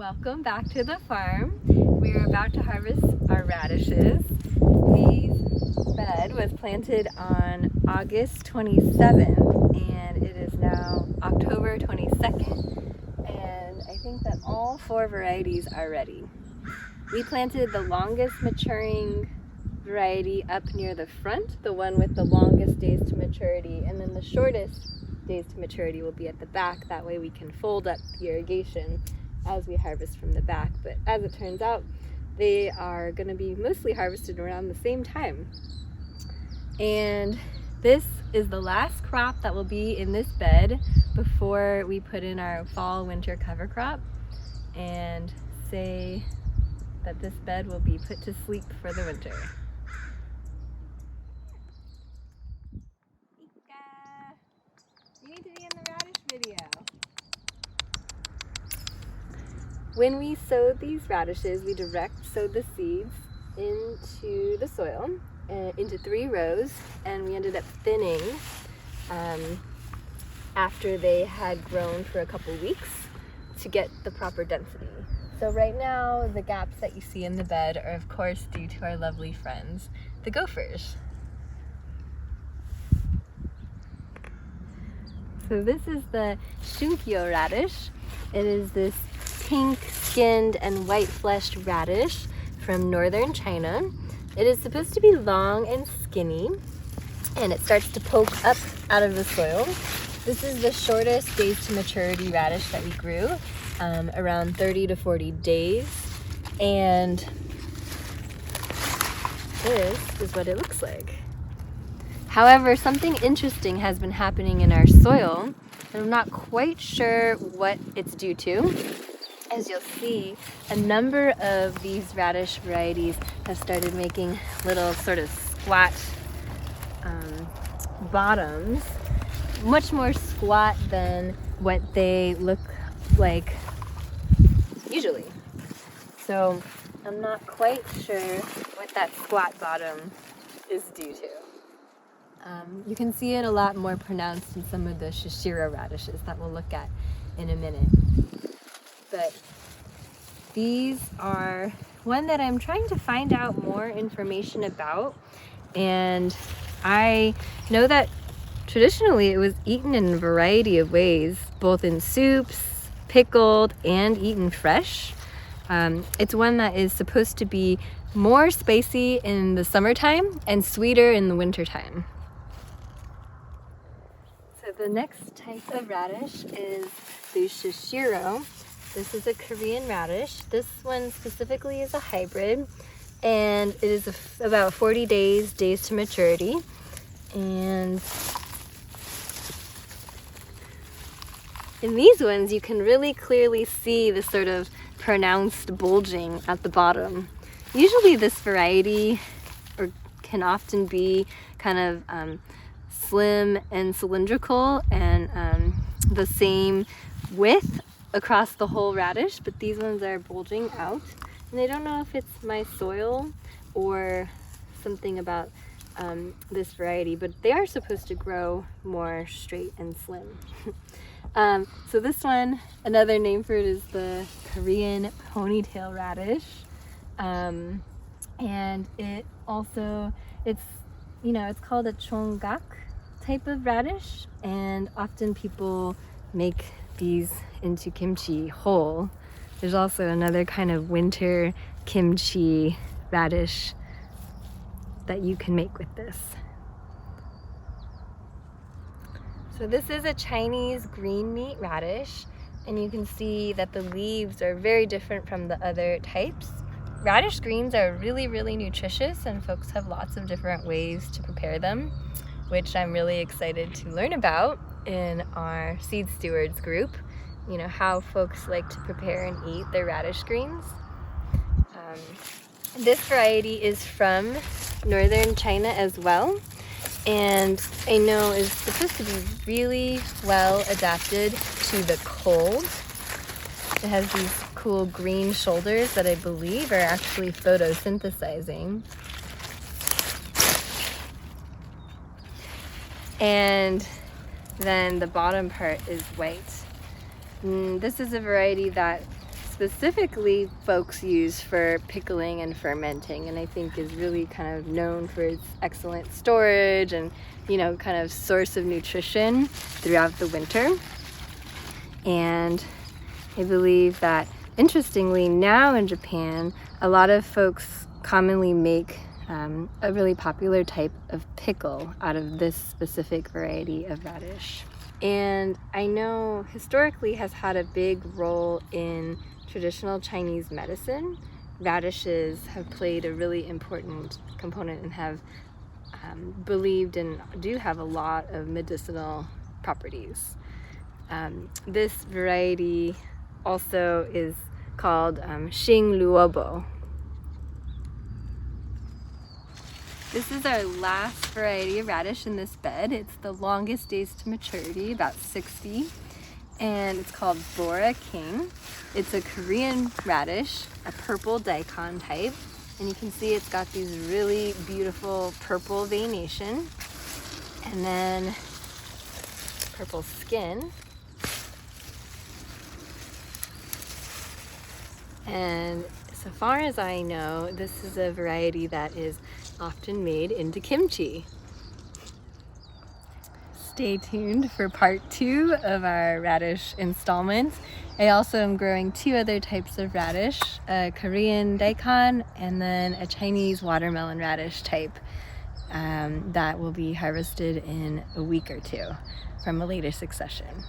Welcome back to the farm. We are about to harvest our radishes. This bed was planted on August 27th and it is now October 22nd, and I think that all 4 varieties are ready. We planted the longest maturing variety up near the front, the one with the longest days to maturity, and then the shortest days to maturity will be at the back. That way we can fold up the irrigation as we harvest from the back. But as it turns out, they are going to be mostly harvested around the same time. And this is the last crop that will be in this bed before we put in our fall winter cover crop and say that this bed will be put to sleep for the winter. You need to be in the radish video. When we sowed these radishes, we direct sowed the seeds into the soil, into 3 rows, and we ended up thinning after they had grown for a couple weeks to get the proper density. So right now, the gaps that you see in the bed are of course due to our lovely friends, the gophers. So this is the Shunkyo radish. It is this pink-skinned and white-fleshed radish from northern China. It is supposed to be long and skinny, and it starts to poke up out of the soil. This is the shortest days to maturity radish that we grew, around 30 to 40 days, and this is what it looks like. However, something interesting has been happening in our soil, and I'm not quite sure what it's due to. As you'll see, a number of these radish varieties have started making little sort of squat bottoms, much more squat than what they look like usually. So I'm not quite sure what that squat bottom is due to. You can see it a lot more pronounced in some of the Shishiro radishes that we'll look at in a minute. But these are one that I'm trying to find out more information about, and I know that traditionally it was eaten in a variety of ways, both in soups, pickled, and eaten fresh. It's one that is supposed to be more spicy in the summertime and sweeter in the wintertime. So the next type of radish is the Shishiro. This is a Korean radish. This one specifically is a hybrid, and it is about 40 days to maturity. And in these ones, you can really clearly see the sort of pronounced bulging at the bottom. Usually this variety can often be kind of slim and cylindrical and the same width across the whole radish, but these ones are bulging out, and I don't know if it's my soil or something about this variety, but they are supposed to grow more straight and slim. So this one, another name for it is the Korean ponytail radish, and it also, it's called a chonggak type of radish, and often people make these into kimchi whole. There's also another kind of winter kimchi radish that you can make with this. So this is a Chinese green meat radish, and you can see that the leaves are very different from the other types. Radish greens are really, really nutritious, and folks have lots of different ways to prepare them, which I'm really excited to learn about in our Seed Stewards group. You know, how folks like to prepare and eat their radish greens. This variety is from northern China as well, and I know is supposed to be really well adapted to the cold. It has these cool green shoulders that I believe are actually photosynthesizing. And then the bottom part is white. This is a variety that specifically folks use for pickling and fermenting, and I think is really kind of known for its excellent storage and, you know, kind of source of nutrition throughout the winter. And I believe that, interestingly, now in Japan, a lot of folks commonly make a really popular type of pickle out of this specific variety of radish. And I know historically has had a big role in traditional Chinese medicine. Radishes have played a really important component and have believed and do have a lot of medicinal properties. This variety also is called Xing Luobo. This is our last variety of radish in this bed. It's the longest days to maturity, about 60, and it's called Bora King. It's a Korean radish, a purple daikon type, and you can see it's got these really beautiful purple veination, and then purple skin. And so far as I know, this is a variety that is often made into kimchi. Stay tuned for part 2 of our radish installment. I also am growing 2 other types of radish, a Korean daikon and then a Chinese watermelon radish type that will be harvested in a week or 2 from a later succession.